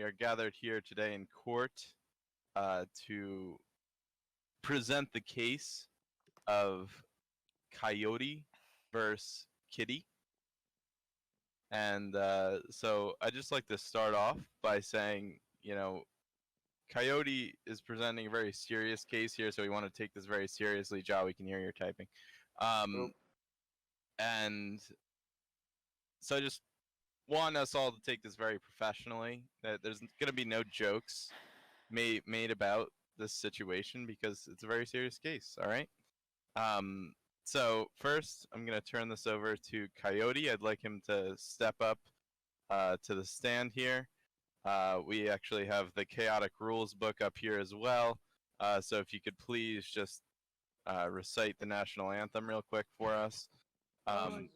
are gathered here today in court to present the case of Coyote versus Kitty. And so I'd just like to start off by saying, Coyote is presenting a very serious case here, so we want to take this very seriously. Joe, we can hear your typing. And so I just want us all to take this very professionally. That there's going to be no jokes made about this situation because it's a very serious case. All right. So first, I'm going to turn this over to Coyote. I'd like him to step up to the stand here. We actually have the Chaotic Rules book up here as well. So if you could please just recite the national anthem real quick for us. Can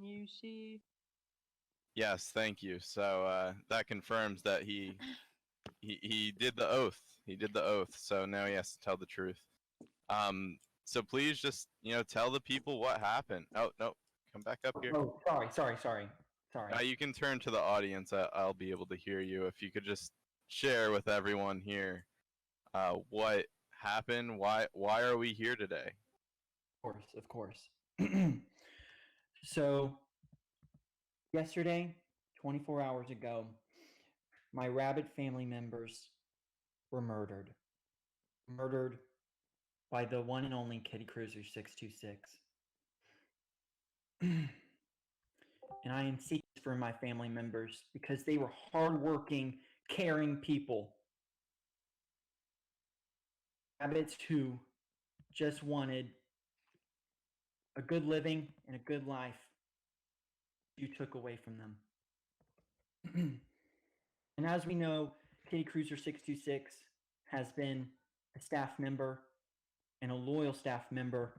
you see? Yes, thank you. So that confirms that he did the oath. He did the oath. So now he has to tell the truth. So please just, tell the people what happened. Oh, no. Come back up here. Oh, sorry. You can turn to the audience. I'll be able to hear you. If you could just share with everyone here what happened. Why are we here today? Of course. So, yesterday, 24 hours ago, my rabbit family members were murdered. Murdered by the one and only Kitty Cruiser 626. And I am seeking for my family members because they were hardworking, caring people. Rabbits who just wanted a good living and a good life you took away from them. And as we know, Kitty Cruiser 626 has been a staff member and a loyal staff member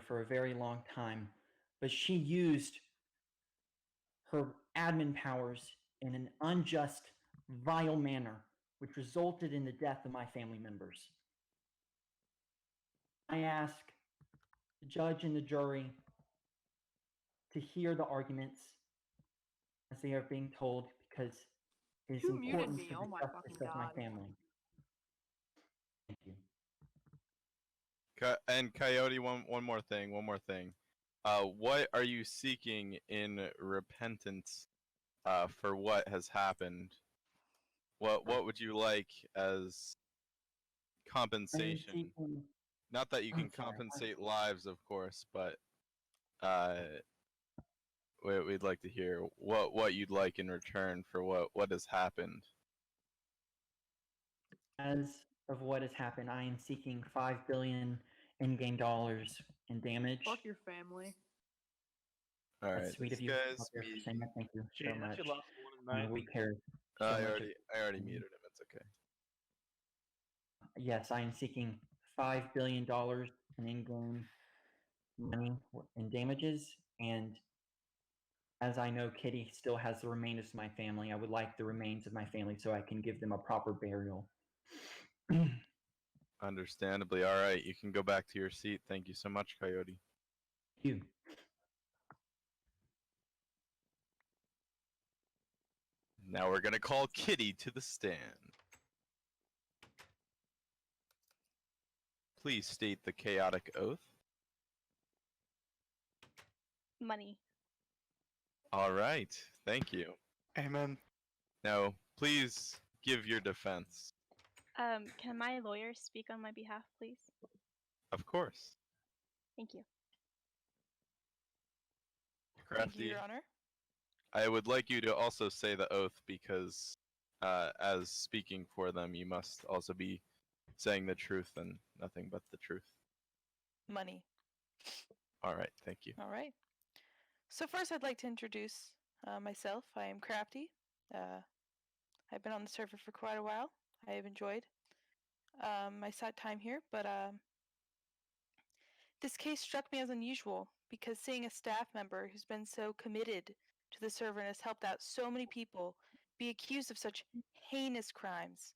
for a very long time, but she used her admin powers in an unjust, vile manner, which resulted in the death of my family members. I ask the judge and the jury to hear the arguments as they are being told because it is important to the justice of my family. Thank you. And Coyote, one more thing. What are you seeking in repentance for what has happened? What would you like as compensation? Not that you can compensate lives, of course, but we'd like to hear what you'd like in return for what has happened. As of what has happened, I am seeking $5 billion in-game dollars in damage. Fuck your family. All right, that's sweet of you. Thank you so much. We care. I already muted him. It's okay. Yes, I am seeking $5 billion in in-game money in damages, and as I know Kitty still has the remains of my family, I would like the remains of my family so I can give them a proper burial. Understandably. All right, you can go back to your seat. Thank you so much, Coyote. Thank you. Now we're gonna call Kitty to the stand. Please state the chaotic oath. Money. All right, thank you. Amen. Now, please give your defense. Can my lawyer speak on my behalf, please? Of course. Thank you. Crafty, Thank you, Your Honor. I would like you to also say the oath because, as speaking for them, you must also be saying the truth and nothing but the truth. Money. All right, thank you. All right. So first, I'd like to introduce myself. I am Crafty. I've been on the server for quite a while. I have enjoyed my sad time here, but this case struck me as unusual because seeing a staff member who's been so committed to the server and has helped out so many people be accused of such heinous crimes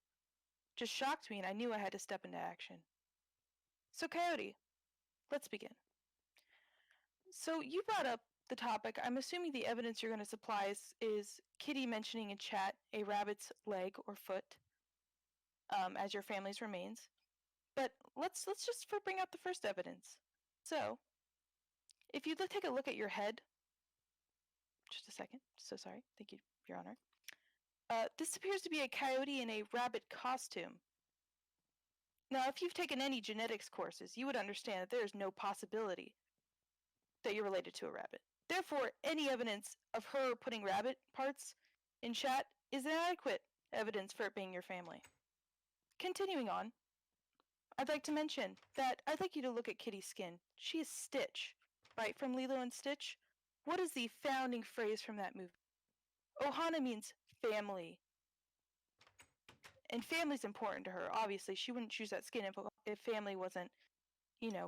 just shocked me, and I knew I had to step into action. So Coyote, let's begin. So you brought up the topic, I'm assuming the evidence you're going to supply is Kitty mentioning in chat a rabbit's leg or foot as your family's remains. But let's just bring out the first evidence. So, if you take a look at your head, just a second. So sorry. Thank you, Your Honor. This appears to be a coyote in a rabbit costume. Now, if you've taken any genetics courses, you would understand that there is no possibility that you're related to a rabbit. Therefore, any evidence of her putting rabbit parts in chat is inadequate evidence for it being your family. Continuing on, I'd like to mention that I'd like you to look at Kitty's skin. She is Stitch, right, from Lilo and Stitch? What is the founding phrase from that movie? Ohana means family. And family's important to her. Obviously, she wouldn't choose that skin if family wasn't,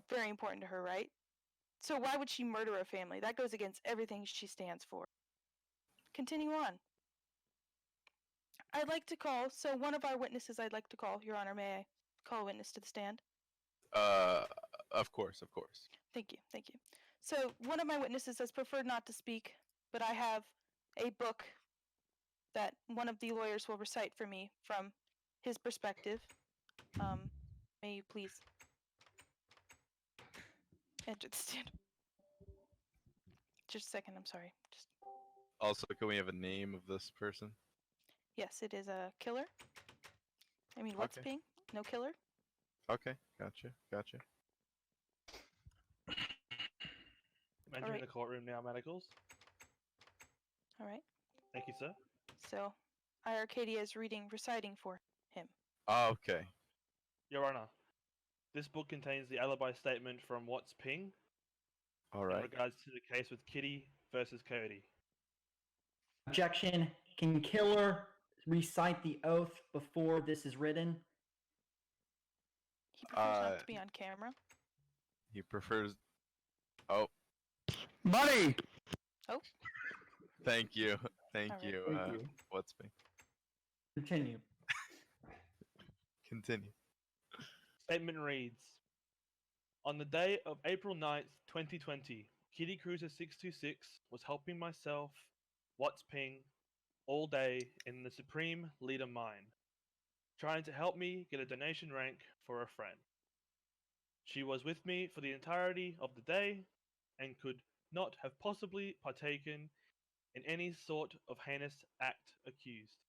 very important to her, right? So why would she murder a family? That goes against everything she stands for. Continue on. I'd like to call, so one of our witnesses I'd like to call, Your Honor, may I call a witness to the stand? Of course, of course. Thank you, thank you. So one of my witnesses has preferred not to speak, but I have a book that one of the lawyers will recite for me from his perspective. May you please enter the stand? Just a second, I'm sorry. Just Also, can we have a name of this person? yes, it is a killer. I mean, what's Okay. being? No killer? Okay, gotcha. Entering Alright. the courtroom now, Manacles. All right. Thank you, sir. So, I Arcadia is reciting for him. Okay. Your Honor, this book contains the alibi statement from Watts Ping All in right. regards to the case with Kitty versus Coyote. Objection. Can Killer recite the oath before this is written? He prefers not to be on camera. He prefers. Oh, Money! thank you. Thank All right. you. Thank you. What's me? Continue. Continue. Statement reads, on the day of April 9th, 2020, Kitty Cruiser 626 was helping myself, Watts Ping, all day in the Supreme Leader Mine, trying to help me get a donation rank for a friend. She was with me for the entirety of the day and could not have possibly partaken in any sort of heinous act accused.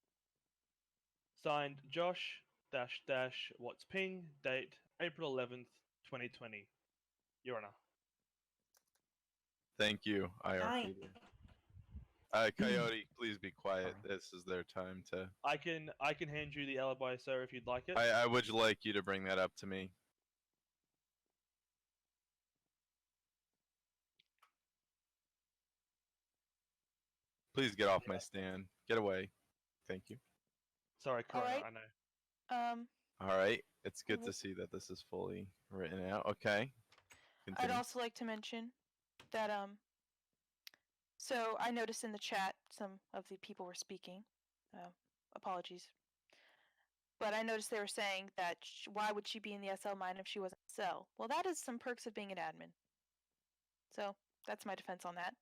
Signed Josh Watts Ping, date April 11th, 2020. Your Honor. Thank you, Aye. Coyote, please be quiet. This is their time to. I can hand you the alibi, sir, if you'd like it. I would like you to bring that up to me. Please get off my stand. Get away. Thank you. Sorry, Corona, Alright. I know. All right. It's good Mhm. to see that this is fully written out. Okay. I'd Continue. also like to mention that so I noticed in the chat some of the people were speaking. Apologies. But I noticed they were saying that why would she be in the SL mine if she wasn't SL? Well, that is some perks of being an admin. So that's my defense on that.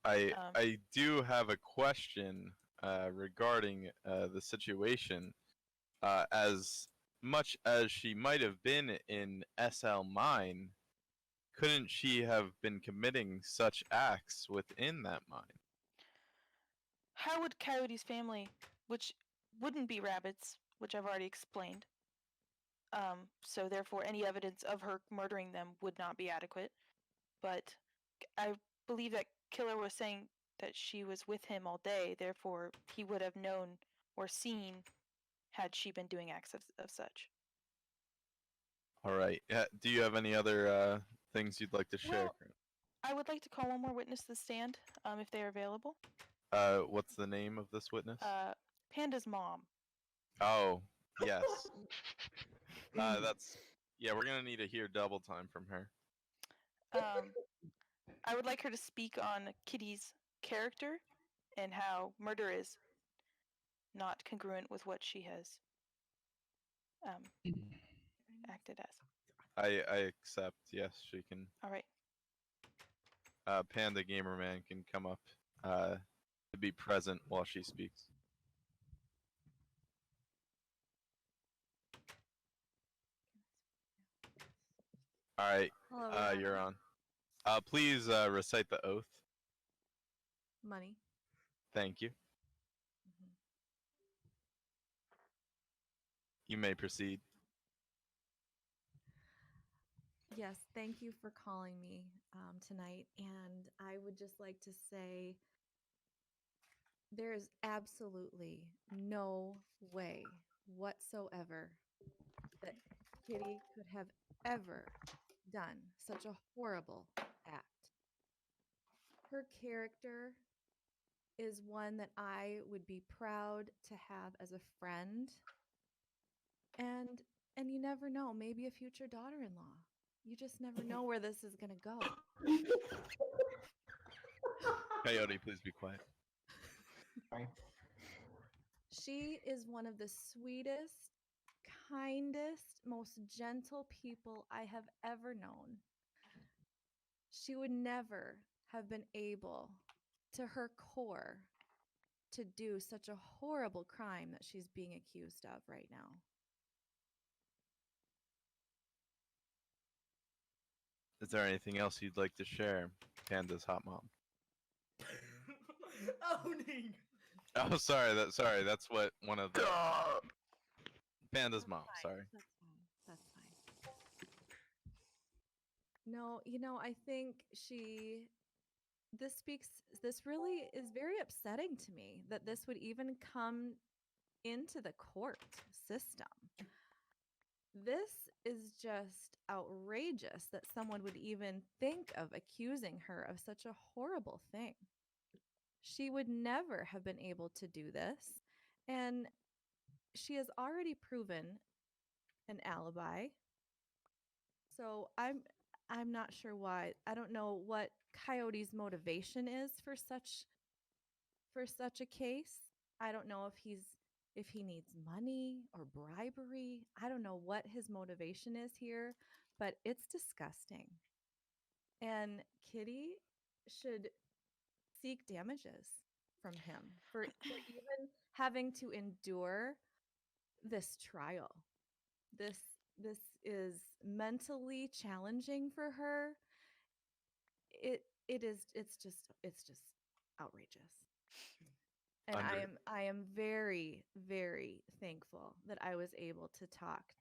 I do have a question regarding the situation. As much as she might have been in SL Mine, couldn't she have been committing such acts within that mine? How would Coyote's family, which wouldn't be rabbits, which I've already explained, so therefore any evidence of her murdering them would not be adequate. But I believe that Killer was saying that she was with him all day, therefore he would have known or seen had she been doing acts of such. All right. Do you have any other things you'd like to share? Well, I would like to call one more witness to the stand, if they are available. What's the name of this witness? Panda's mom. Oh, yes. We're gonna need to hear double time from her. I would like her to speak on Kitty's character and how murder is not congruent with what she has acted as. I accept. Yes, she can. All right. Panda Gamerman can come up to be present while she speaks. All right, Hello, Your Honor. you're on. Please recite the oath. Money. Thank you. Mhm. You may proceed. Yes, thank you for calling me tonight. And I would just like to say there is absolutely no way whatsoever that Kitty could have ever done such a horrible act. Her character is one that I would be proud to have as a friend. And you never know, maybe a future daughter-in-law. You just never know where this is going to go. Coyote, please be quiet. Sorry. She is one of the sweetest, kindest, most gentle people I have ever known. She would never have been able, to her core, to do such a horrible crime that she's being accused of right now. Is there anything else you'd like to share, Panda's hot mom? Owning. Oh, sorry. That's what one of the Panda's mom. Sorry. That's fine. That's fine. No, I think this really is very upsetting to me that this would even come into the court system. This is just outrageous that someone would even think of accusing her of such a horrible thing. She would never have been able to do this, and she has already proven an alibi. So I'm not sure why. I don't know what Coyote's motivation is for such a case. I don't know if he needs money or bribery. I don't know what his motivation is here, but it's disgusting. And Kitty should seek damages from him for even having to endure this trial. This is mentally challenging for her. It's just outrageous. And I am very, very thankful that I was able to talk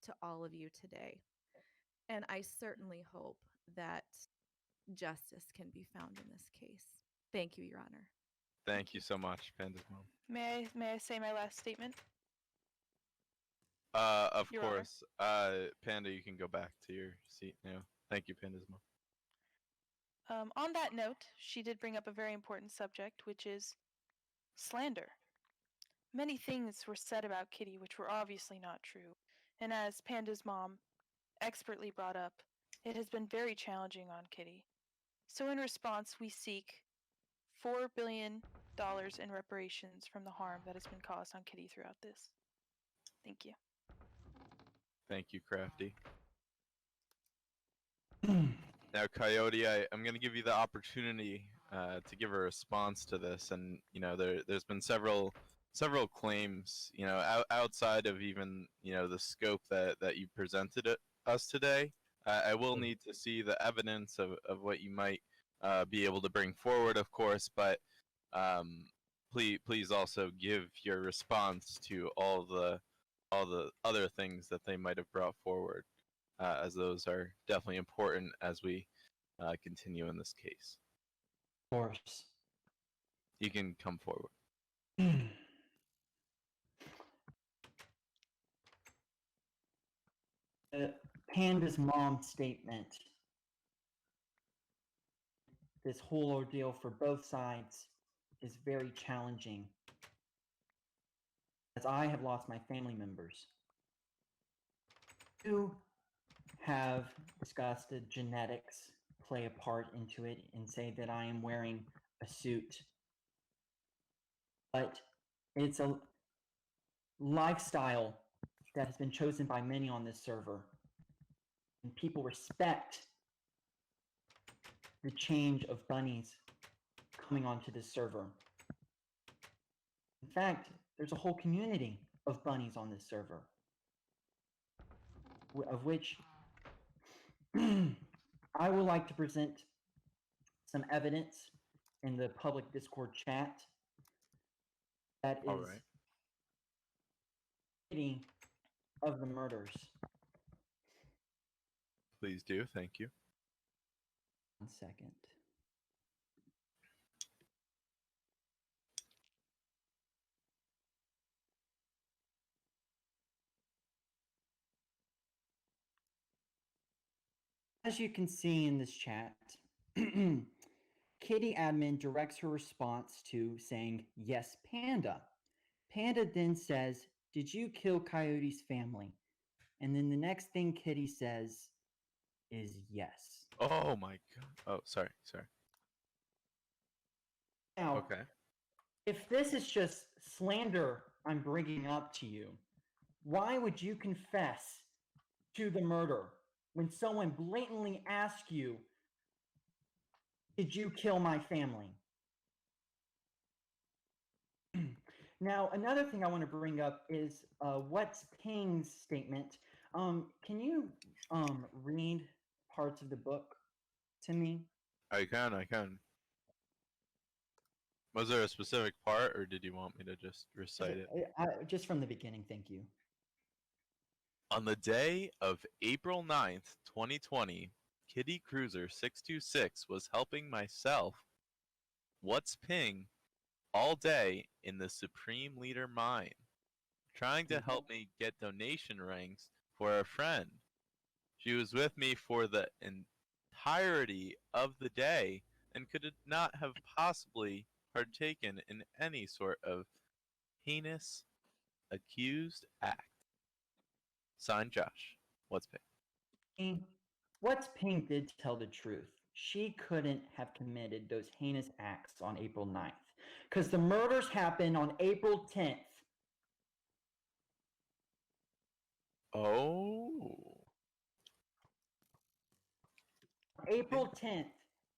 to all of you today. And I certainly hope that justice can be found in this case. Thank you, Your Honor. Thank you so much, Panda's mom. May I say my last statement? Of Your Honor. course. Panda, you can go back to your seat now. Thank you, Panda's mom. On that note, she did bring up a very important subject, which is slander. Many things were said about Kitty which were obviously not true, and as Panda's mom expertly brought up, it has been very challenging on Kitty. So in response, we seek $4 billion in reparations from the harm that has been caused on Kitty throughout this. Thank you. Thank you, Crafty. Now, Coyote, I'm going to give you the opportunity to give a response to this, and there's been several claims, outside of even the scope that you presented us today. I will need to see the evidence of what you might be able to bring forward, of course, but please also give your response to all the other things that they might have brought forward. As those are definitely important as we continue in this case. Of course. You can come forward. Panda's mom's statement. This whole ordeal for both sides is very challenging, as I have lost my family members who have discussed that genetics play a part into it and say that I am wearing a suit. But it's a lifestyle that has been chosen by many on this server. And people respect the change of bunnies coming onto this server. In fact, there's a whole community of bunnies on this server, of which I would like to present some evidence in the public Discord chat that All is right. of the murders. Please do. Thank you. 1 second. As you can see in this chat, Kitty admin directs her response to saying, "Yes, Panda." Panda then says, "Did you kill Coyote's family?" And then the next thing Kitty says is yes. Oh my god. Oh, sorry. Now, Okay. if this is just slander I'm bringing up to you, why would you confess to the murder when someone blatantly asks you, "Did you kill my family?" Now, another thing I want to bring up is what's Ping's statement. Can you read parts of the book to me? I can. Was there a specific part, or did you want me to just recite it? Just from the beginning, thank you. On the day of April 9th, 2020, Kitty Cruiser 626 was helping myself, What's Ping, all day in the Supreme Leader mine, trying to help me get donation rings for a friend. She was with me for the entirety of the day and could not have possibly partaken in any sort of heinous accused act. Signed, Josh. What's Ping? What's Ping did tell the truth. She couldn't have committed those heinous acts on April 9th because the murders happened on April 10th. Oh. April 10th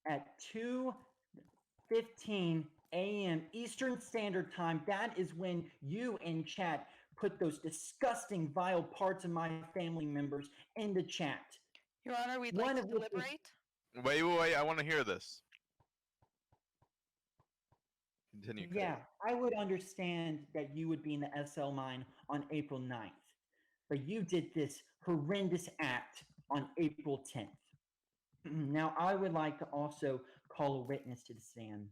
at 2:15 a.m. Eastern Standard Time. That is when you in chat put those disgusting, vile parts of my family members in the chat. Your Honor, we'd One like to of which is- deliberate. Wait. I want to hear this. Continue. Yeah, I would understand that you would be in the SL mine on April 9th, but you did this horrendous act on April 10th. Now, I would like to also call a witness to the stand.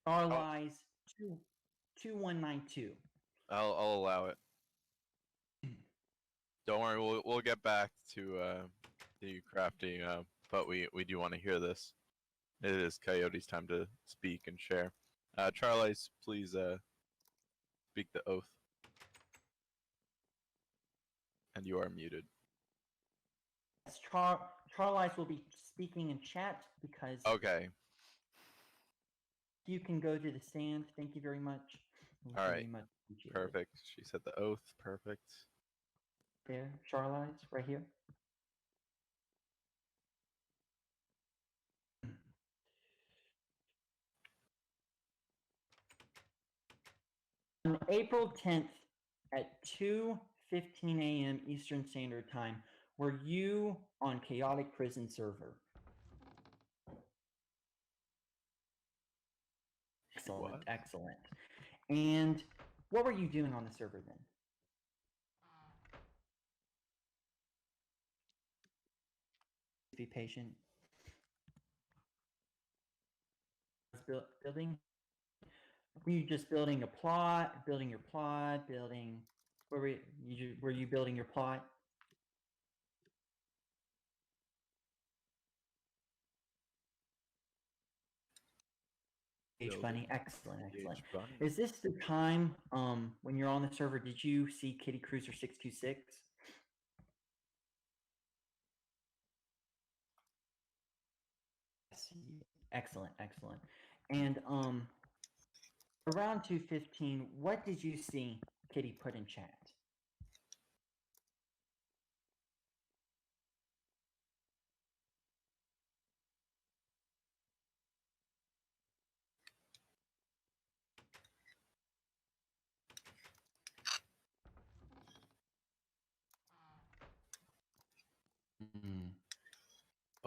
Starlies 2192. I'll allow it. Don't worry, we'll get back to you, Crafty. But we do want to hear this. It is Coyote's time to speak and share. Charlize, please speak the oath. And you are muted. Yes, Charlize will be speaking in chat because Okay. you can go to the stand. Thank you very much. All right. Very much appreciated. Perfect. She said the oath. Perfect. There, Charlize, right here. On April 10th at 2:15 a.m. Eastern Standard Time, were you on ChaoticPrison server? Excellent, What? excellent. And what were you doing on the server then? Be patient. Building. Were you just building a plot? Building your plot? Building. Were you building your plot? H Bunny, excellent. Bunny. Is this the time when you're on the server? Did you see Kitty Cruiser 626? Excellent. And around 2:15, what did you see Kitty put in chat?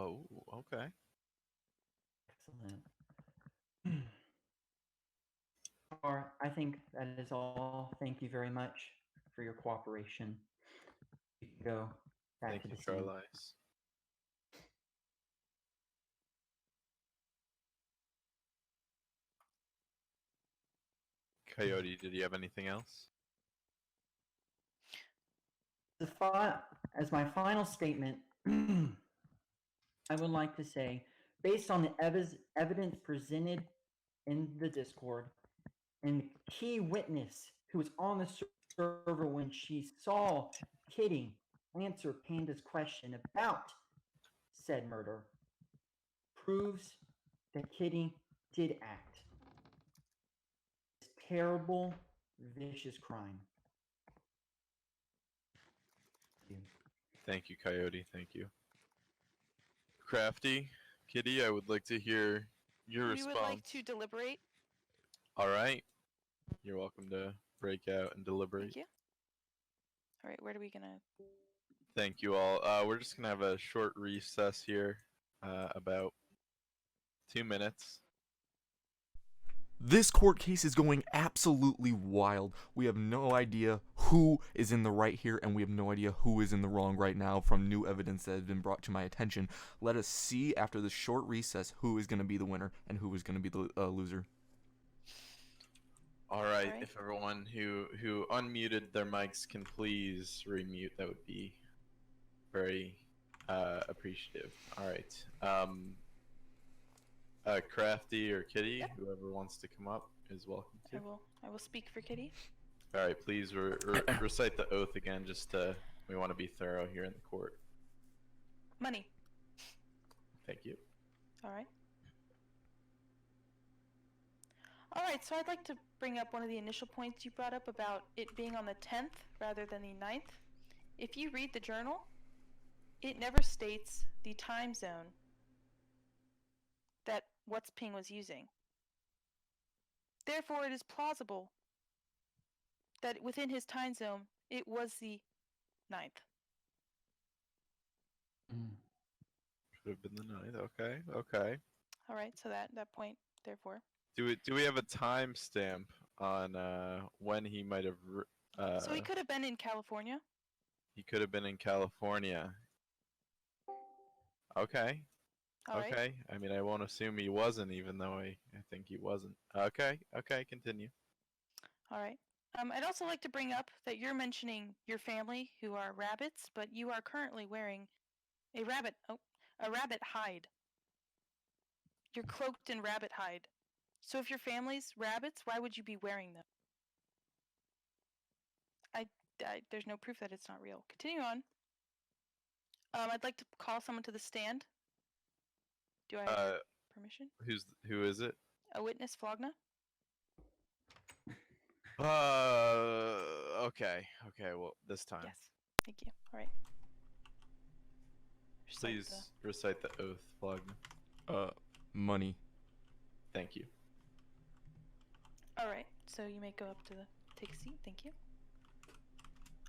Oh, okay. Excellent. I think that is all. Thank you very much for your cooperation. You can go back Thank to you, the scene. Carlisle. Coyote, did you have anything else? As my final statement, I would like to say, based on the evidence presented in the Discord, and the key witness who was on the server when she saw Kitty answer Panda's question about said murder, proves that Kitty did act. This terrible, vicious crime. Thank you, Coyote. Thank you. Crafty, Kitty, I would like to hear your We response. would like to deliberate. All right. You're welcome to break out and deliberate. Thank you. All right, where are we gonna? Thank you all. We're just gonna have a short recess here, about 2 minutes. This court case is going absolutely wild. We have no idea who is in the right here, and we have no idea who is in the wrong right now from new evidence that has been brought to my attention. Let us see after this short recess who is going to be the winner and who is going to be the loser. All right. Alright. If everyone who unmuted their mics can please remute, that would be very appreciative. All right. Crafty or Kitty, Yep. whoever wants to come up is welcome to. I will speak for Kitty. All right, please recite the oath again. We want to be thorough here in the court. Money. Thank you. All right. All right, so I'd like to bring up one of the initial points you brought up about it being on the 10th rather than the 9th. If you read the journal, it never states the time zone that What's Ping was using. Therefore, it is plausible that within his time zone, it was the 9th. Should have been the 9th. Okay. Okay. All right, so that point, therefore. Do we have a timestamp on when he might have? So he could have been in California. He could have been in California. Okay. All right. Okay. I mean, I won't assume he wasn't, even though I think he wasn't. Okay. Okay. Continue. All right. I'd also like to bring up that you're mentioning your family who are rabbits, but you are currently wearing a rabbit hide. You're cloaked in rabbit hide. So if your family's rabbits, why would you be wearing them? There's no proof that it's not real. Continue on. I'd like to call someone to the stand. Do I have permission? Who is it? A witness, Flogna? Okay. Okay. Well, this time. Yes. Thank you. All right. Please recite the oath, Flogna. Money. Thank you. All right. So you may go up to take a seat. Thank you.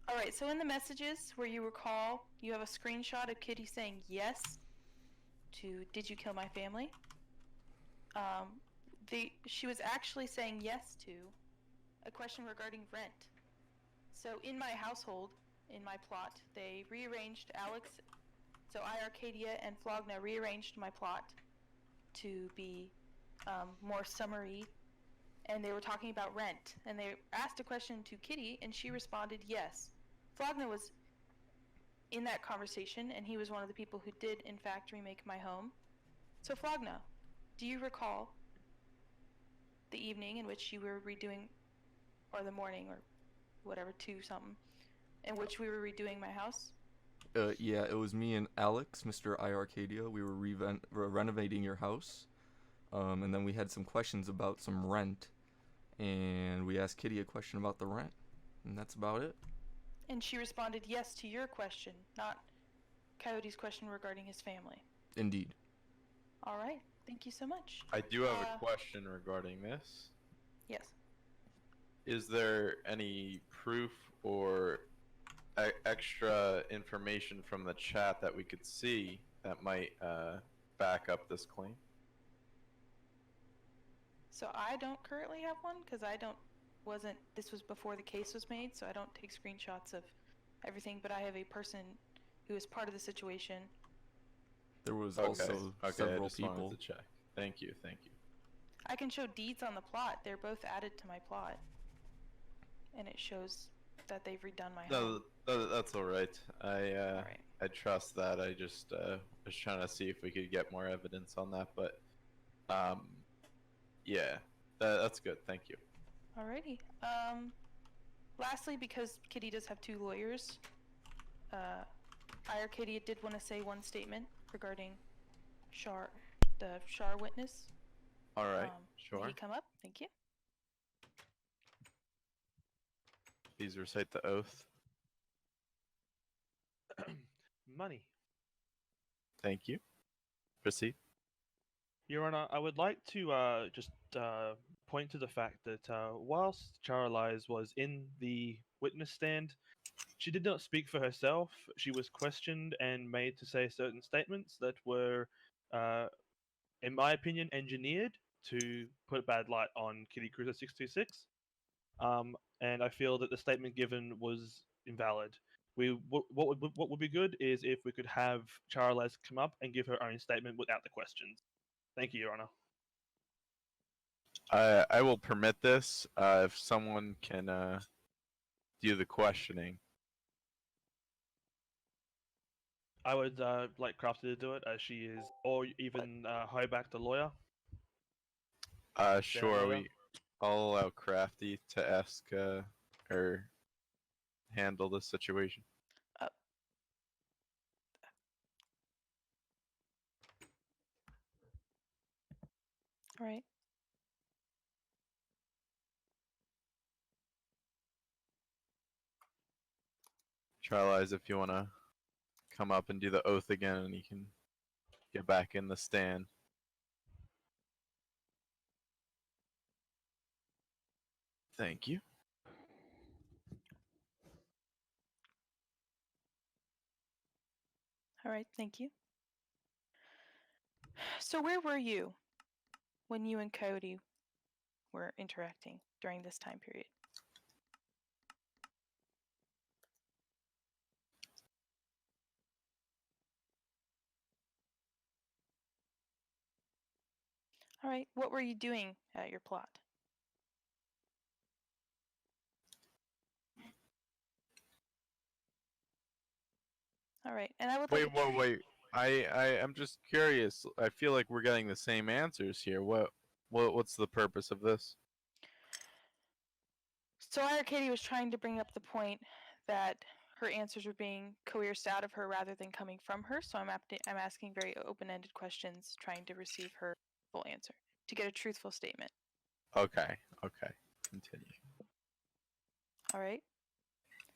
All right. So in the messages where you recall, you have a screenshot of Kitty saying yes to "Did you kill my family?" She was actually saying yes to a question regarding rent. So in my household, in my plot, they rearranged so Arcadia and Flogna rearranged my plot to be more summary, and they were talking about rent. And they asked a question to Kitty, and she responded yes. Flogna was in that conversation, and he was one of the people who did, in fact, remake my home. So Flogna, do you recall the evening in which you were redoing, or the morning, or whatever, 2-something, in which we were redoing my house? Yeah, it was me and Alex, Mr. Arcadia. We were renovating your house, and then we had some questions about some rent, and we asked Kitty a question about the rent, and that's about it. And she responded yes to your question, not Coyote's question regarding his family. Indeed. All right. Thank you so much. I do have a question regarding this. Yes. Is there any proof or extra information from the chat that we could see that might back up this claim? So I don't currently have one because this was before the case was made, so I don't take screenshots of everything, but I have a person who is part of the situation. There was Okay. also I several just wanted people. to check. Thank you. I can show deeds on the plot. They're both added to my plot. And it shows that they've redone my home. No, that's all right. Alright. I trust that. I just was trying to see if we could get more evidence on that, but yeah, that's good. Thank you. Alrighty. Lastly, because Kitty does have two lawyers, Kitty did want to say one statement regarding the Shar witness. All right, May sure. he come up? Thank you. Please recite the oath. Money. Thank you. Proceed. Your Honor, I would like to just point to the fact that whilst Charlize was in the witness stand, she did not speak for herself. She was questioned and made to say certain statements that were, in my opinion, engineered to put a bad light on Kitty Cruiser 626. And I feel that the statement given was invalid. What would be good is if we could have Charlize come up and give her own statement without the questions. Thank you, Your Honor. I will permit this if someone can do the questioning. I would like Crafty to do it, as she is, or even Hoback, the lawyer. Sure. lawyer. I'll allow Crafty to ask or handle this situation. All right. Charlize, if you want to come up and do the oath again, and you can get back in the stand. Thank you. All right. Thank you. So where were you when you and Coyote were interacting during this time period? All right. What were you doing at your plot? All right. And I would like Wait. I'm just curious. I feel like we're getting the same answers here. What's the purpose of this? So Katie was trying to bring up the point that her answers were being coerced out of her rather than coming from her. So I'm asking very open-ended questions, trying to receive her full answer to get a truthful statement. Okay. Continue. All right.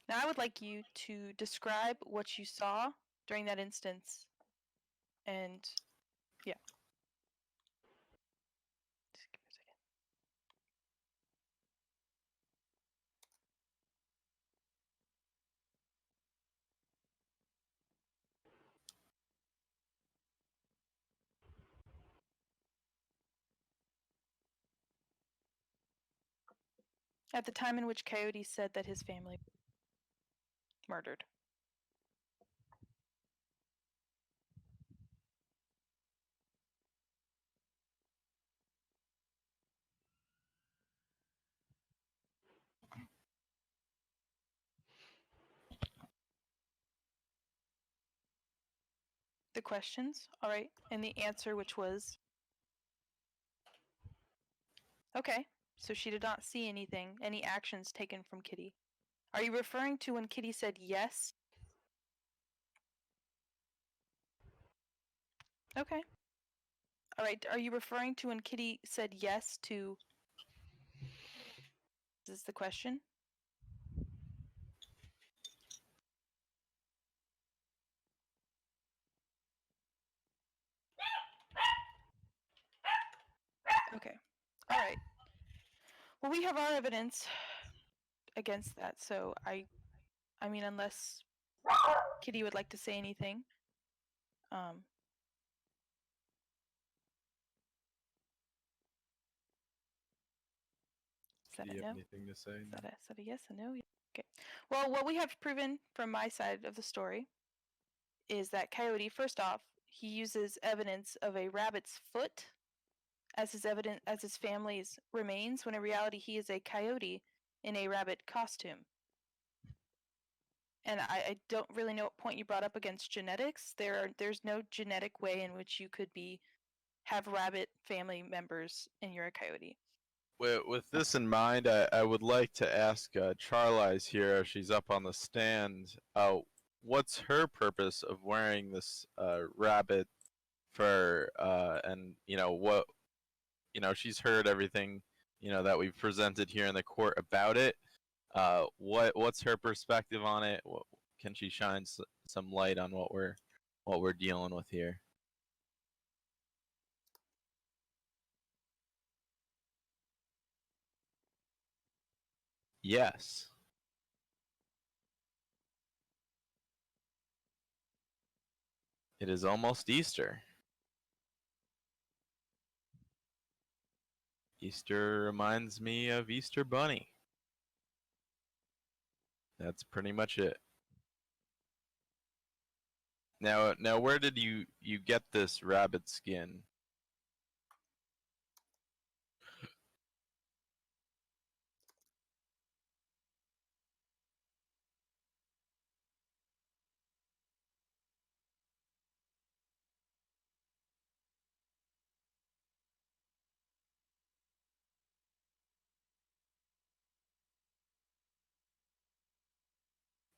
Now I would like you to describe what you saw during that instance. And yeah. Just give me a second. At the time in which Coyote said that his family murdered. The questions, all right, and the answer, which was okay. So she did not see anything, any actions taken from Kitty. Are you referring to when Kitty said yes? Okay. All right. Are you referring to when Kitty said yes to? Is this the question? Okay. All right. Well, we have our evidence against that, so I mean, unless Kitty would like to say anything, that Do a you no? have anything to say? Is that a yes, a no? Okay. Well, what we have proven from my side of the story is that Coyote, first off, he uses evidence of a rabbit's foot as his family's remains, when in reality he is a coyote in a rabbit costume. And I don't really know what point you brought up against genetics. There's no genetic way in which you could have rabbit family members and you're a coyote. With this in mind, I would like to ask Charlize here, if she's up on the stand, what's her purpose of wearing this rabbit fur? And she's heard everything that we've presented here in the court about it. What's her perspective on it? Can she shine some light on what we're dealing with here? Yes. It is almost Easter. Easter reminds me of Easter Bunny. That's pretty much it. Now, where did you get this rabbit skin?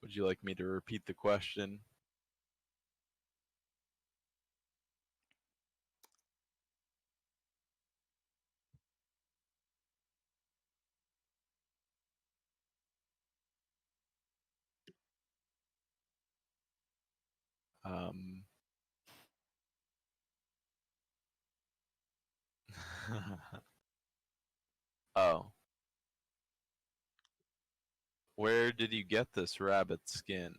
Would you like me to repeat the question? Um. Oh. Where did you get this rabbit skin?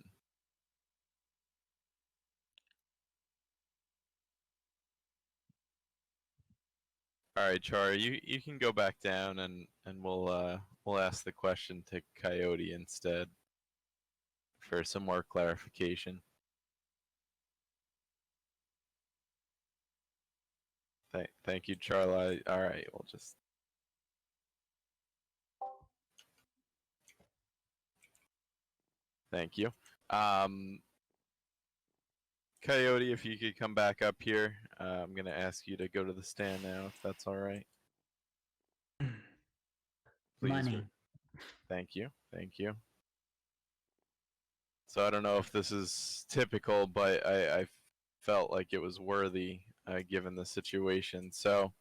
All right, Char, you can go back down and we'll ask the question to Coyote instead for some more clarification. Thank you, Charlie. All right, we'll just. Thank you. Coyote, if you could come back up here, I'm gonna ask you to go to the stand now, if that's all right. Please. Money. Thank you. Thank you. So I don't know if this is typical, but I felt like it was worthy given the situation. So,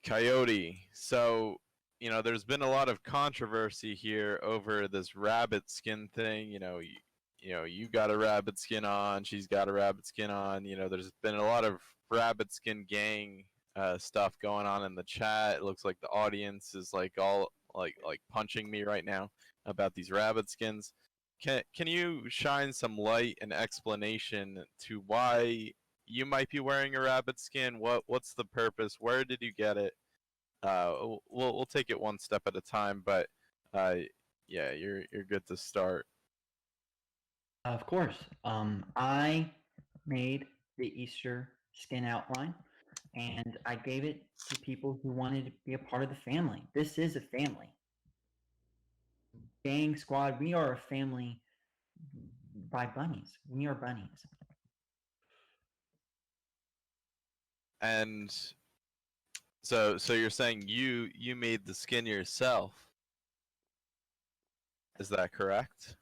Coyote. So, there's been a lot of controversy here over this rabbit skin thing. You got a rabbit skin on, she's got a rabbit skin on. There's been a lot of rabbit skin gang stuff going on in the chat. It looks like the audience is all punching me right now about these rabbit skins. Can you shine some light and explanation to why you might be wearing a rabbit skin? What's the purpose? Where did you get it? We'll take it one step at a time, but yeah, you're good to start. Of course. I made the Easter skin outline, and I gave it to people who wanted to be a part of the family. This is a family. Gang Squad, we are a family by bunnies. We are bunnies. And so you're saying you made the skin yourself? Is that correct?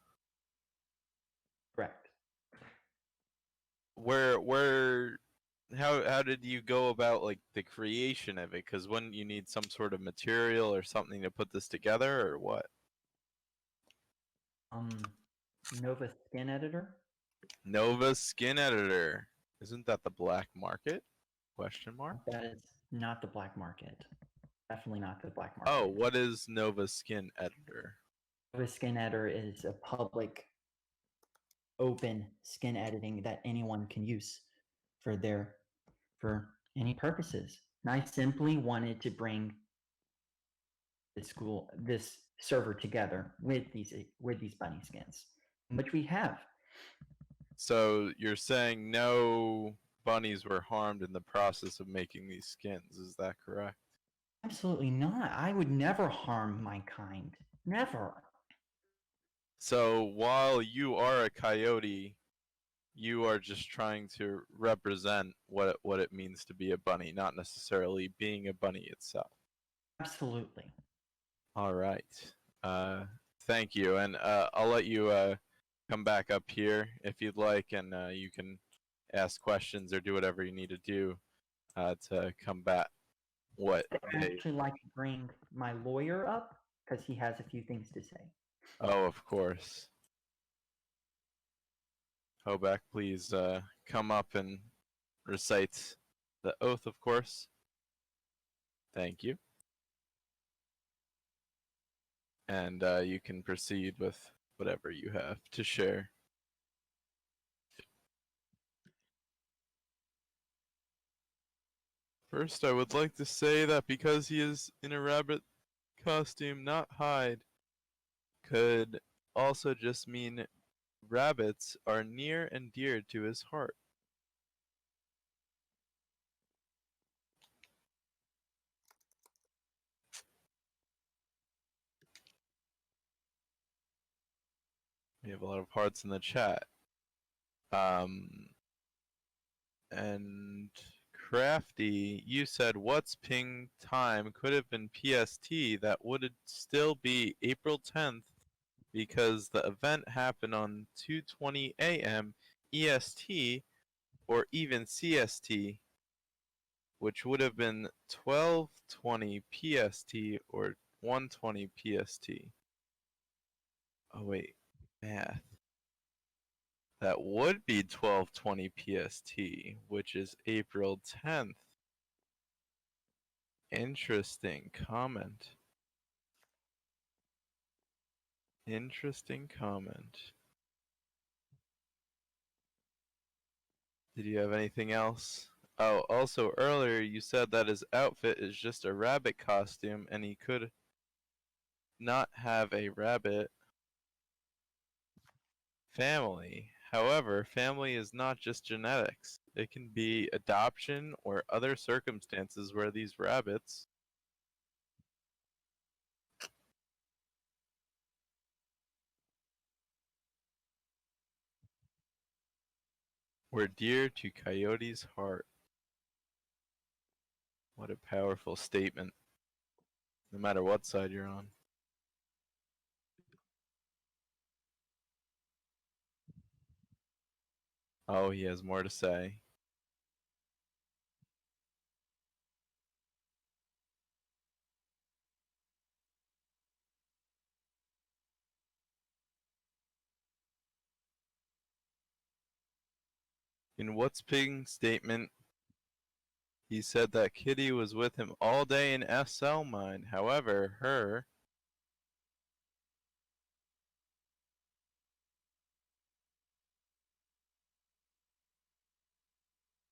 Correct. How did you go about the creation of it? Because wouldn't you need some sort of material or something to put this together, or what? Nova Skin Editor. Nova Skin Editor. Isn't that the black market? Question mark. That is not the black market. Definitely not the black market. Oh, what is Nova Skin Editor? Nova Skin Editor is a public, open skin editing that anyone can use for any purposes. And I simply wanted to bring this server together with these bunny skins, which we have. So you're saying no bunnies were harmed in the process of making these skins, is that correct? Absolutely not. I would never harm my kind. Never. So while you are a coyote, you are just trying to represent what it means to be a bunny, not necessarily being a bunny itself. Absolutely. All right. Thank you, and I'll let you come back up here if you'd like, and you can ask questions or do whatever you need to do to combat what I'd they. actually like to bring my lawyer up because he has a few things to say. Oh, of course. Hoback, please come up and recite the oath, of course. Thank you. And you can proceed with whatever you have to share. First, I would like to say that because he is in a rabbit costume, not hide, could also just mean rabbits are near and dear to his heart. We have a lot of hearts in the chat. And Crafty, you said what's ping time could have been PST. That would still be April 10th because the event happened on 2:20 a.m. EST or even CST, which would have been 12:20 PST or 1:20 PST. Oh wait, math. That would be 12:20 PST, which is April 10th. Interesting comment. Interesting comment. Did you have anything else? Oh, also earlier you said that his outfit is just a rabbit costume and he could not have a rabbit family. However, family is not just genetics. It can be adoption or other circumstances where these rabbits were dear to Coyote's heart. What a powerful statement, no matter what side you're on. Oh, he has more to say. In What's Pig's statement, he said that Kitty was with him all day in SL mine. However, her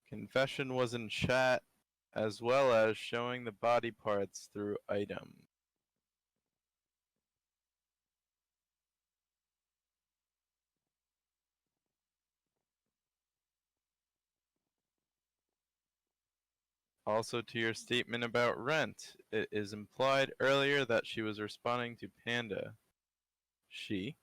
confession was in chat, as well as showing the body parts through item. Also, to your statement about rent, it is implied earlier that she was responding to Panda. She?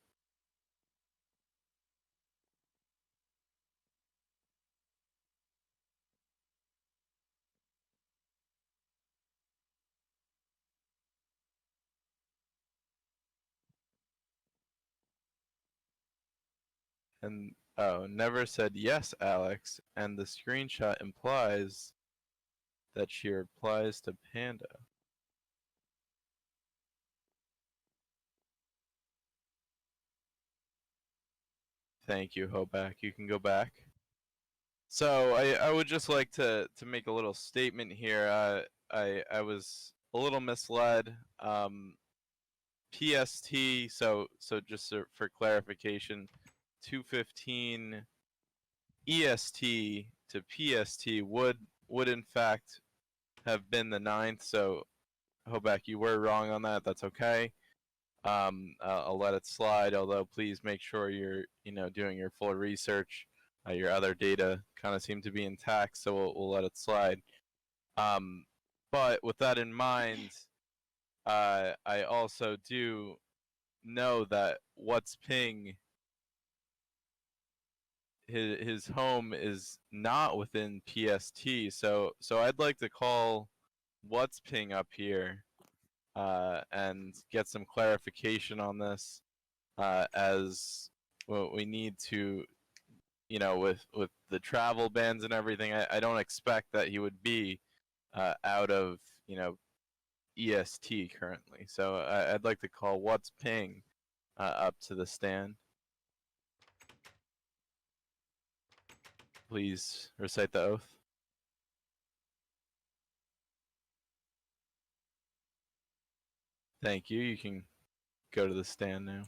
And never said yes, Alex, and the screenshot implies that she replies to Panda. Thank you, Hoback. You can go back. So I would just like to make a little statement here. I was a little misled. PST. So just for clarification, 2:15 EST to PST would in fact have been the 9th. So Hoback, you were wrong on that. That's okay. I'll let it slide. Although, please make sure you're doing your full research. Your other data kind of seem to be intact, so we'll let it slide. But with that in mind, I also do know that What's Ping, his home is not within PST, so I'd like to call What's Ping up here and get some clarification on this, as well, we need to, with the travel bans and everything. I don't expect that he would be out of EST currently. So I'd like to call What's Ping up to the stand. Please recite the oath. Thank you. You can go to the stand now.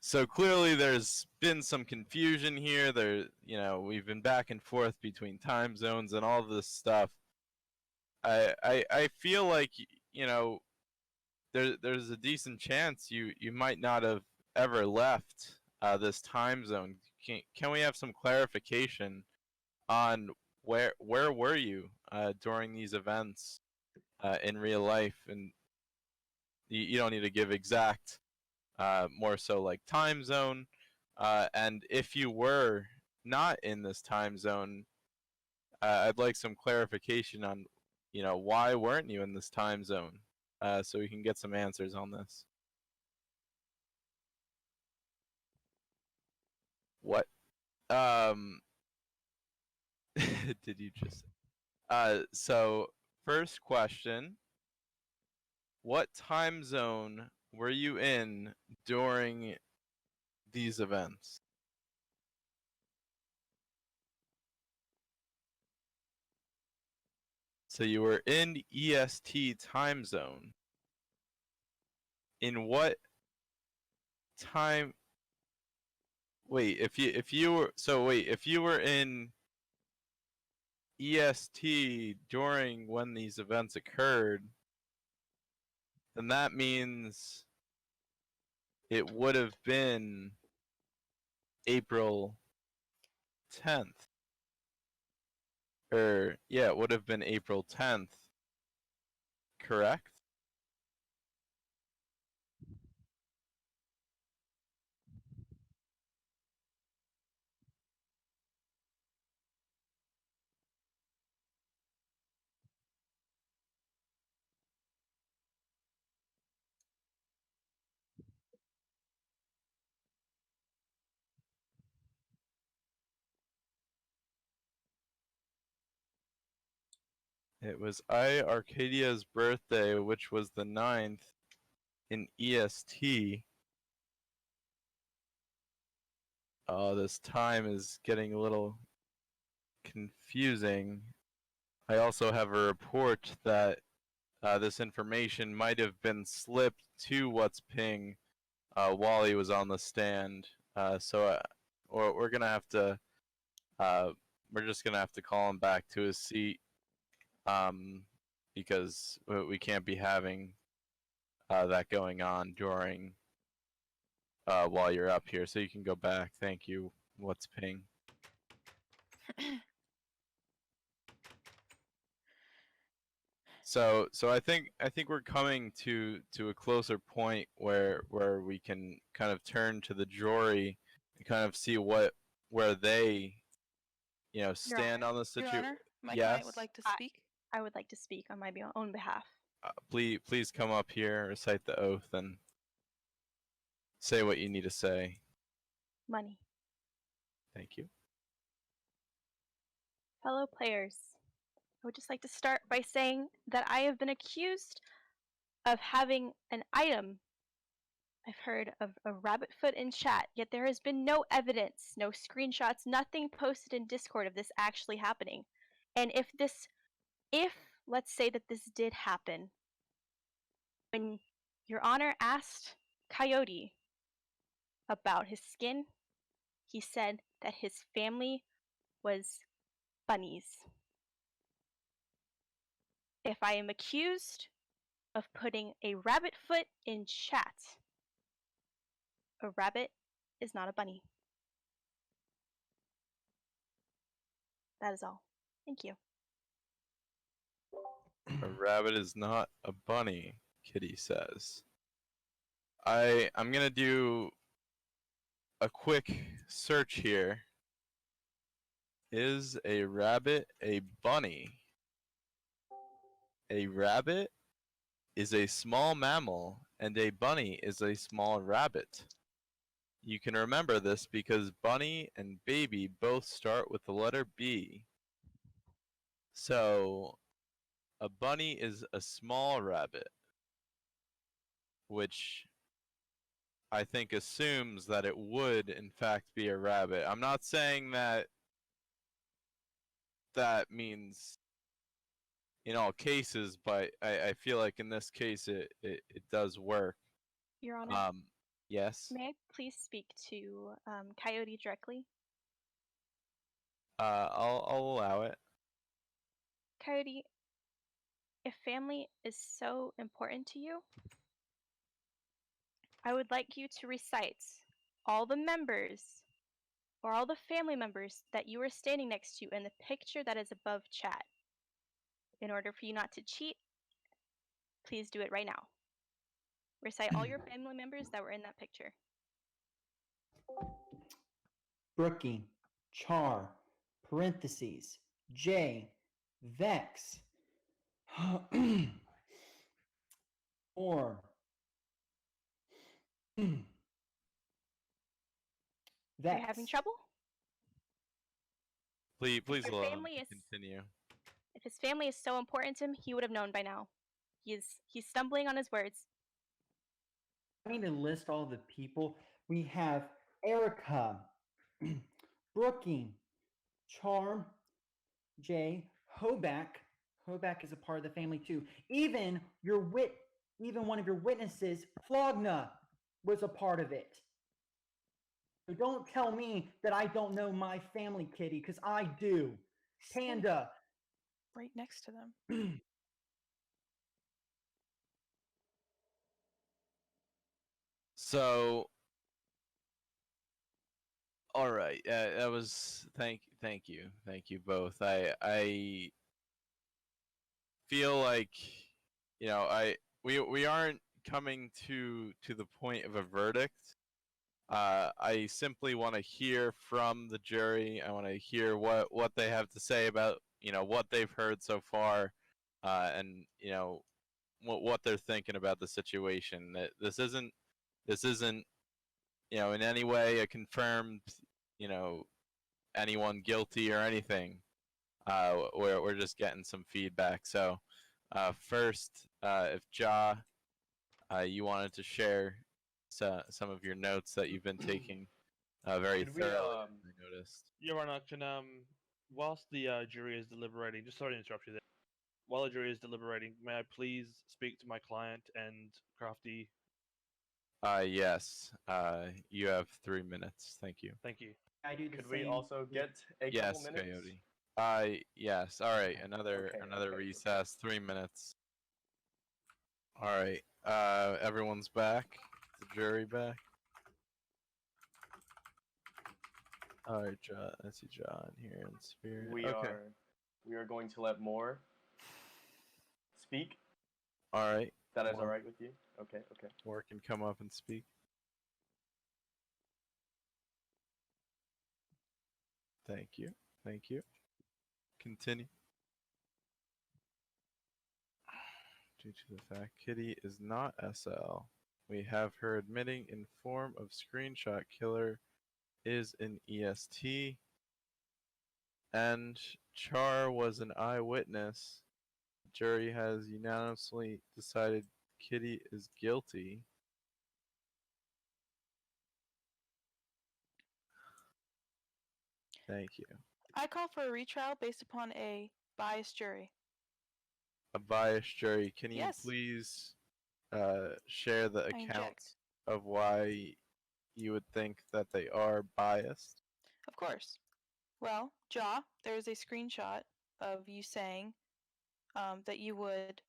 So clearly there's been some confusion here. We've been back and forth between time zones and all this stuff. I feel like, there's a decent chance you might not have ever left this time zone. Can we have some clarification on where were you during these events in real life? And you don't need to give exact, more so like time zone. And if you were not in this time zone, I'd like some clarification on, why weren't you in this time zone, so we can get some answers on this. What did you just? So first question: what time zone were you in during these events? So you were in EST time zone. In what time? Wait, if you were in EST during when these events occurred, then that means it would have been April 10th. Yeah, it would have been April 10th. Correct? It was Arcadia's birthday, which was the 9th in EST. Oh, this time is getting a little confusing. I also have a report that this information might have been slipped to What's Ping while he was on the stand. Or we're gonna have to, we're just gonna have to call him back to his seat, because we can't be having that going on during while you're up here. So you can go back. Thank you. What's Ping? So I think we're coming to a closer point where we can kind of turn to the jury and kind of see where they stand on the Your situation. Honor, my Yes. client would like to speak. I would like to speak on my own behalf. Please come up here, recite the oath, and say what you need to say. Money. Thank you. Fellow players, I would just like to start by saying that I have been accused of having an item. I've heard of a rabbit foot in chat, yet there has been no evidence, no screenshots, nothing posted in Discord of this actually happening. And if let's say that this did happen, when Your Honor asked Coyote about his skin, he said that his family was bunnies. If I am accused of putting a rabbit foot in chat, a rabbit is not a bunny. That is all. Thank you. A rabbit is not a bunny, Kitty says. I'm gonna do a quick search here. Is a rabbit a bunny? A rabbit is a small mammal, and a bunny is a small rabbit. You can remember this because bunny and baby both start with the letter B. So, a bunny is a small rabbit, which I think assumes that it would, in fact, be a rabbit. I'm not saying that that means in all cases, but I feel like in this case it does work. Your Honor, Yes. may I please speak to Coyote directly? I'll allow it. Coyote, if family is so important to you, I would like you to recite all the members or all the family members that you are standing next to in the picture that is above chat. In order for you not to cheat, please do it right now. Recite all your family members that were in that picture. Brookie, Char, parentheses, J, Vex, or Are Vex. you having trouble? Please your allow him family to is- continue. If his family is so important to him, he would have known by now. He's stumbling on his words. I need to list all the people. We have Erica, Brookie, Charm, Jay, Hoback. Hoback is a part of the family too. Even one of your witnesses, Flogna, was a part of it. So don't tell me that I don't know my family, Kitty, because I do. Panda. Right next to them. So, all right. That was thank you both. I feel like we aren't coming to the point of a verdict. I simply want to hear from the jury. I want to hear what they have to say about what they've heard so far, and what they're thinking about the situation. That this isn't in any way a confirmed anyone guilty or anything. We're just getting some feedback. So first, if you wanted to share some of your notes that you've been taking very Could we, thoroughly, I noticed. Your Honor, can whilst the jury is deliberating, just sorry to interrupt you there. While the jury is deliberating, may I please speak to my client and Crafty? Yes. You have 3 minutes. Thank you. Thank you. I do the Could same. we also get a Yes, couple minutes? Coyote. Yes. All right. Another Okay. recess. 3 minutes. All right. Everyone's back. The jury back. All right, John. I see John here in spirit. We are going to let Moore speak. All right. That is Moore. all right with you? Okay. Moore can come up and speak. Thank you. Continue. Due to the fact Kitty is not SL, we have her admitting in form of screenshot killer is an EST, and Char was an eyewitness. The jury has unanimously decided Kitty is guilty. Thank you. I call for a retrial based upon a biased jury. A biased jury. Can you Yes. please share the I account inject. of why you would think that they are biased? Of course. Well, there is a screenshot of you saying, that you would.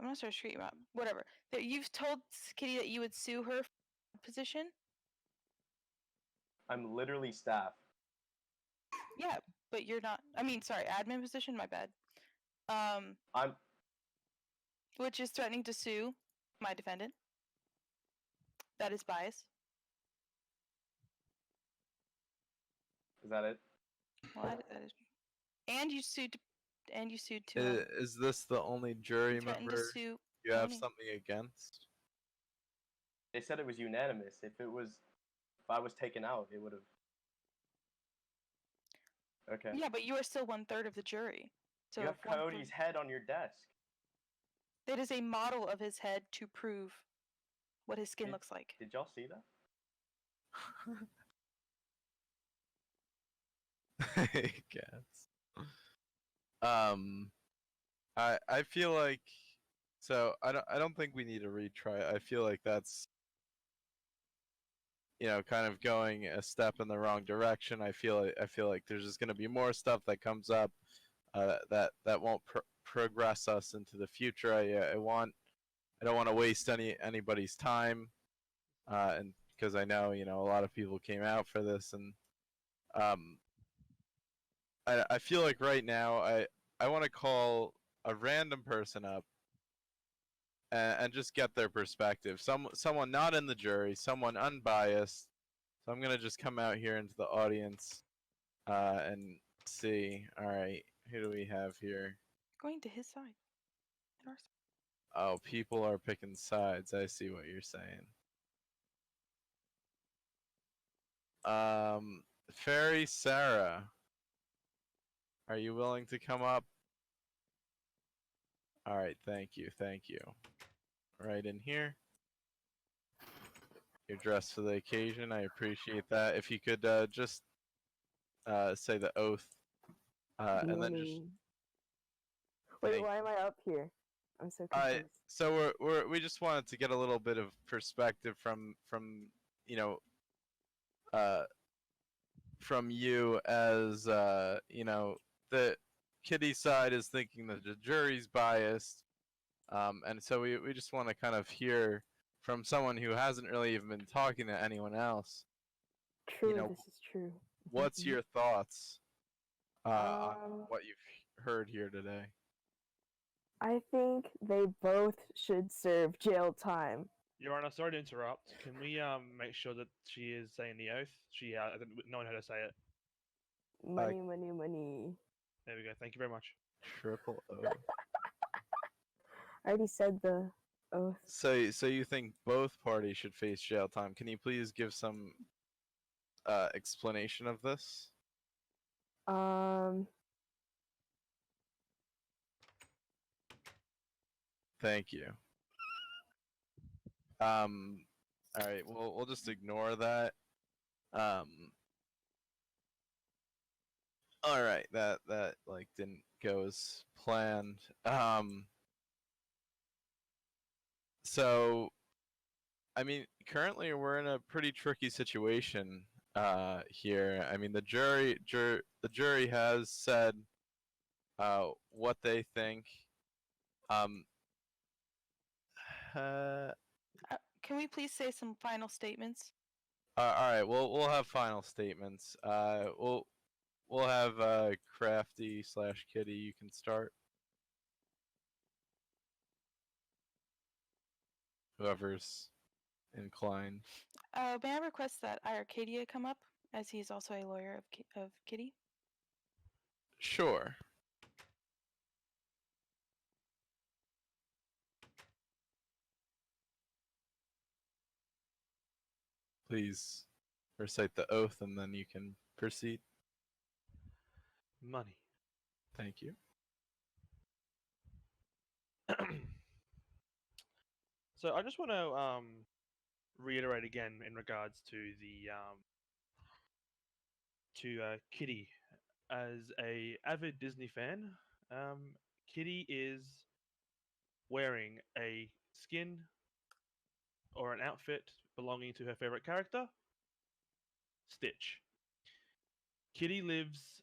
I'm not sure street map. Whatever. That you've told Kitty that you would sue her position. I'm literally staff. Yeah, but you're not. I mean, sorry, admin position. My bad. I'm. Which is threatening to sue my defendant. That is bias. Is that it? Well, that is. And you sued. And you sued to. Is this the only jury threatened member to sue you have Tony. something against? They said it was unanimous. If I was taken out, it would have. Okay. Yeah, but you are still 1/3 of the jury. So You have if 1/3 Cody's head on your desk. That is a model of his head to prove what his skin looks like. Did y'all see that? I guess. I feel like I don't think we need a retry. I feel like that's kind of going a step in the wrong direction. I feel like there's just going to be more stuff that comes up that won't progress us into the future. I don't want to waste anybody's time, and because I know a lot of people came out for this, and I feel like right now I want to call a random person up and just get their perspective. Someone not in the jury, someone unbiased. So I'm gonna just come out here into the audience and see. All right, who do we have here? Going to his side. And our side. Oh, people are picking sides. I see what you're saying. Fairy Sarah, are you willing to come up? All right, thank you. Right in here. You're dressed for the occasion. I appreciate that. If you could just say the oath, and then just. Wait, why am I up here? I'm so confused. So we just wanted to get a little bit of perspective from from you as the Kitty side is thinking that the jury's biased, and so we just want to kind of hear from someone who hasn't really even been talking to anyone else. True, this is true. What's your thoughts on what you've heard here today? I think they both should serve jail time. Your Honor, sorry to interrupt. Can we make sure that she is saying the oath? No one heard her say it. Money, money, money. There we go. Thank you very much. Triple oath. I already said the oath. So you think both parties should face jail time? Can you please give some explanation of this? Thank you. All right, we'll just ignore that. All right, that like didn't go as planned. So, I mean, currently we're in a pretty tricky situation here. I mean, the jury has said what they think. Can we please say some final statements? All right, we'll have final statements. We'll have Crafty / Kitty. You can start. Whoever's inclined. May I request that Arcadia come up, as he is also a lawyer of Kitty? Sure. Please recite the oath and then you can proceed. Money. Thank you. So I just want to reiterate again in regards to the Kitty. As a avid Disney fan, Kitty is wearing a skin or an outfit belonging to her favorite character, Stitch. Kitty lives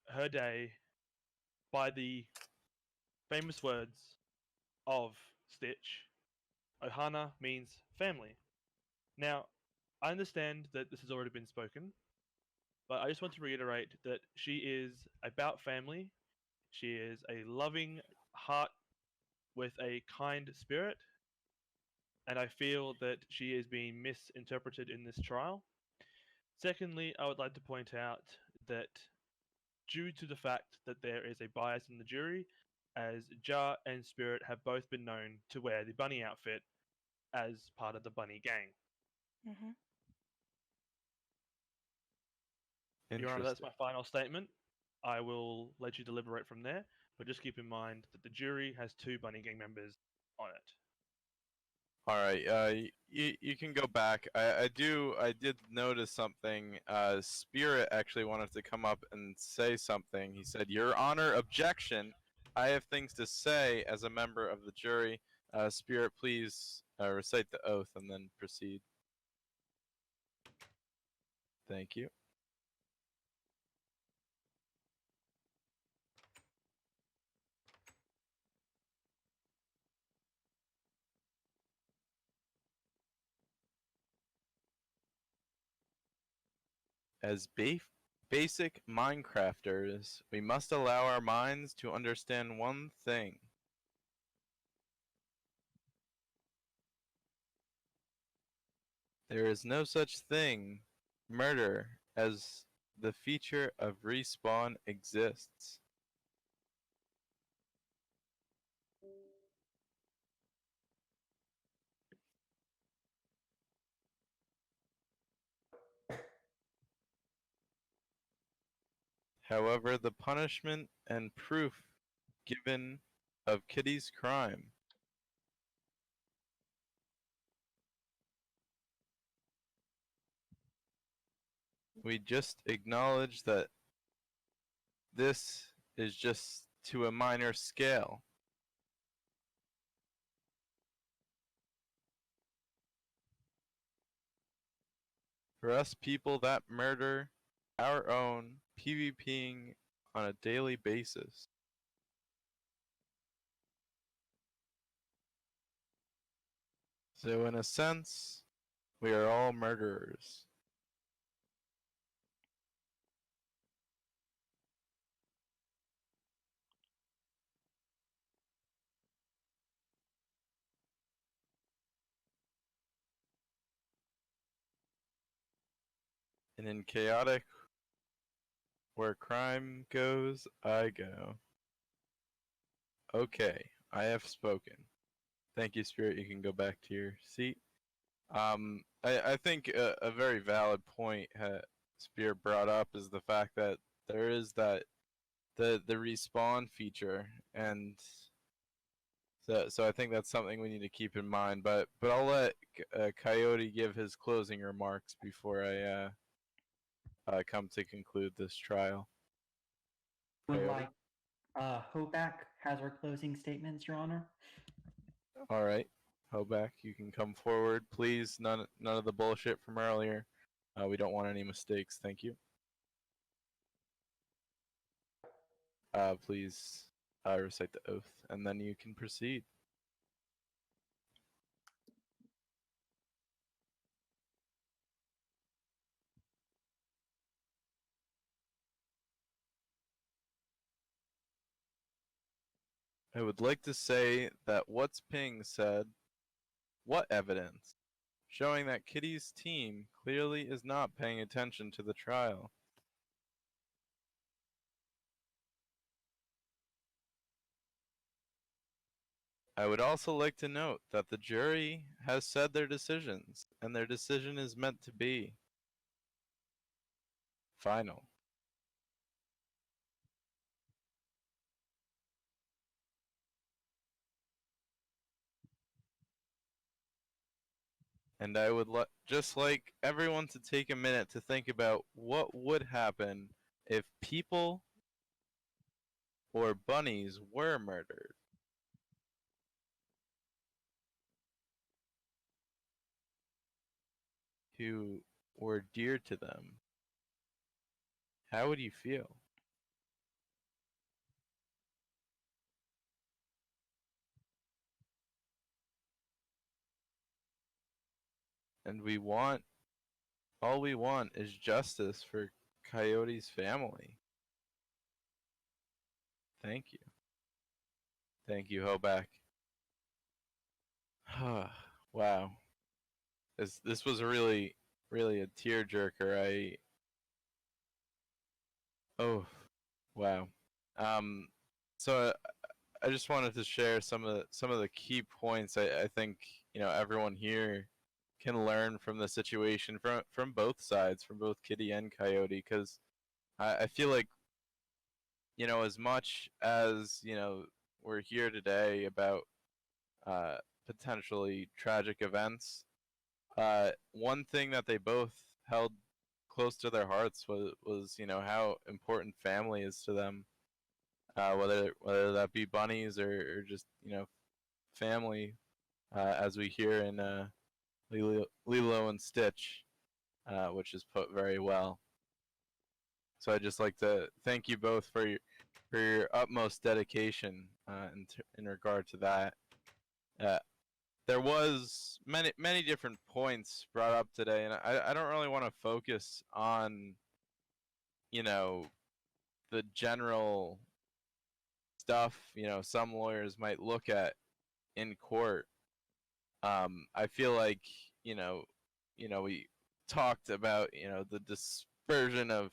her day by the famous words of Stitch, Ohana means family. Now, I understand that this has already been spoken, but I just want to reiterate that she is about family. She is a loving heart with a kind spirit, and I feel that she is being misinterpreted in this trial. Secondly, I would like to point out that due to the fact that there is a bias in the jury, as Jar and Spirit have both been known to wear the bunny outfit as part of the bunny gang. Mm-hmm. Your Honor, that's Interesting. my final statement. I will let you deliberate from there, but just keep in mind that the jury has 2 bunny gang members on it. All right. You can go back. I did notice something. Spirit actually wanted to come up and say something. He said, "Your Honor, objection. I have things to say as a member of the jury." Spirit, please recite the oath and then proceed. Thank you. As basic Minecrafters, we must allow our minds to understand one thing. There is no such thing, murder, as the feature of respawn exists. However, the punishment and proof given of Kitty's crime we just acknowledge that this is just to a minor scale. For us people that murder our own PvPing on a daily basis. So in a sense, we are all murderers. And in chaotic, where crime goes, I go. Okay, I have spoken. Thank you, Spirit. You can go back to your seat. I think a very valid point Spirit brought up is the fact that there is the respawn feature, and so I think that's something we need to keep in mind. But I'll let Coyote give his closing remarks before I come to conclude this trial. Would Coyote? like Hoback has our closing statements, Your Honor. All right, Hoback, you can come forward, please. None of the bullshit from earlier. We don't want any mistakes. Thank you. Please recite the oath, and then you can proceed. I would like to say that what's Ping said, what evidence? Showing that Kitty's team clearly is not paying attention to the trial. I would also like to note that the jury has said their decisions, and their decision is meant to be final. And I would just like everyone to take a minute to think about what would happen if people or bunnies were murdered. Who were dear to them. How would you feel? and all we want is justice for Coyote's family. Thank you. Thank you, Hoback. Wow. This was really a tearjerker. Oh, wow. So I just wanted to share some of the key points I think everyone here can learn from the situation from both sides, from both Kitty and Coyote, because I feel like as much as we're here today about potentially tragic events, one thing that they both held close to their hearts was how important family is to them, whether that be bunnies or just family, as we hear in Lilo and Stitch, which is put very well. So I'd just like to thank you both for your utmost dedication in regard to that. There was many different points brought up today, and I don't really want to focus on the general stuff some lawyers might look at in court. I feel like we talked about the dispersion of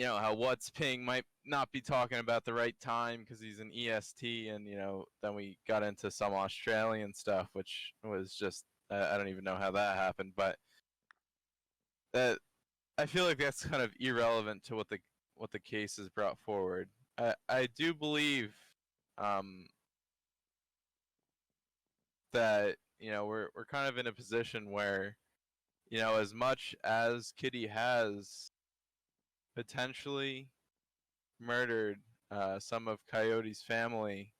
how What's Ping might not be talking about the right time because he's an EST, and then we got into some Australian stuff, which was just I don't even know how that happened, but that I feel like that's kind of irrelevant to what the case is brought forward. I do believe that we're kind of in a position where as much as Kitty has potentially murdered some of Coyote's family,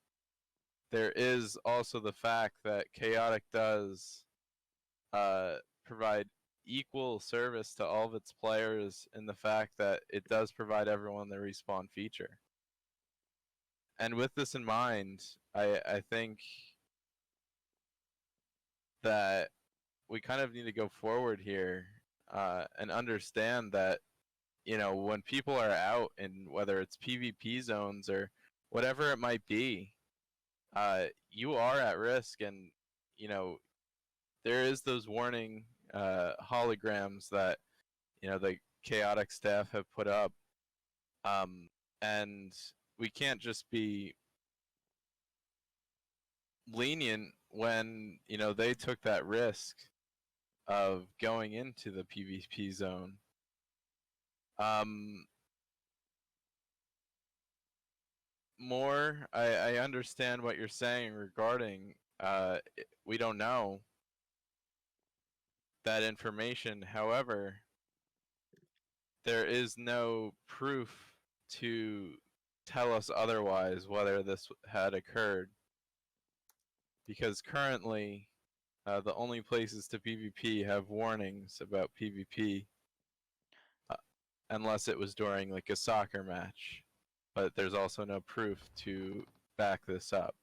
there is also the fact that Chaotic does provide equal service to all of its players in the fact that it does provide everyone the respawn feature. And with this in mind, I think that we kind of need to go forward here and understand that when people are out in whether it's PvP zones or whatever it might be, you are at risk, and there is those warning holograms that the Chaotic staff have put up, and we can't just be lenient when they took that risk of going into the PvP zone. More, I understand what you're saying regarding we don't know that information. However, there is no proof to tell us otherwise whether this had occurred, because currently the only places to PvP have warnings about PvP unless it was during like a soccer match, but there's also no proof to back this up.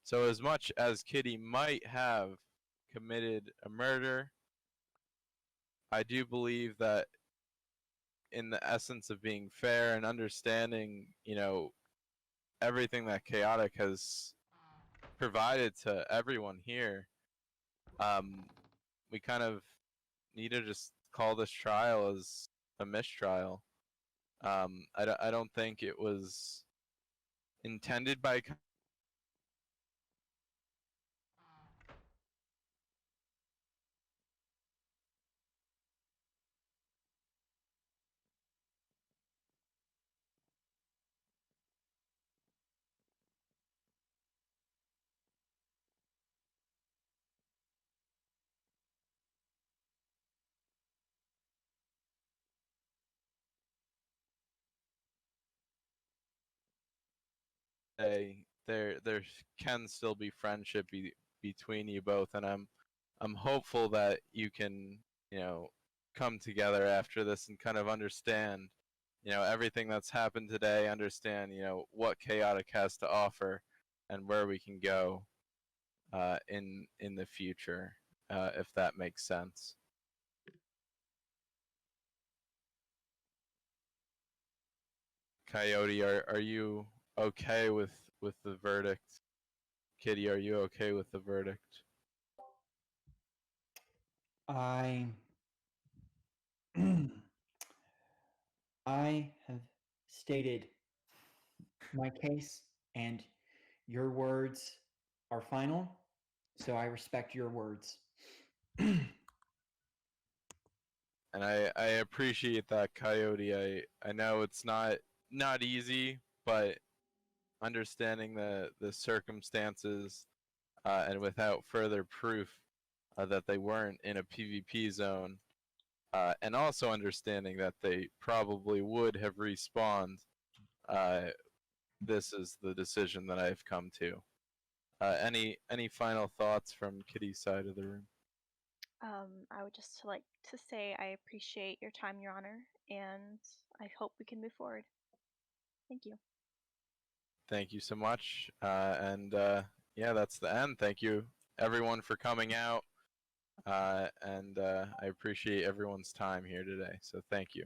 So as much as Kitty might have committed a murder, I do believe that in the essence of being fair and understanding, everything that Chaotic has provided to everyone here, we kind of need to just call this trial as a mistrial. I don't think it was intended by there can still be friendship between you both, and I'm hopeful that you can come together after this and kind of understand everything that's happened today, understand what Chaotic has to offer and where we can go in the future. if that makes sense. Coyote, are you okay with the verdict? Kitty, are you okay with the verdict? I I have stated my case, and your words are final, so I respect your words. And I appreciate that, Coyote. I know it's not easy, but understanding the circumstances and without further proof that they weren't in a PvP zone, and also understanding that they probably would have respawned, this is the decision that I've come to. Any final thoughts from Kitty's side of the room? I would just like to say I appreciate your time, Your Honor, and I hope we can move forward. Thank you. Thank you so much. Yeah, that's the end. Thank you, everyone, for coming out. I appreciate everyone's time here today. So thank you.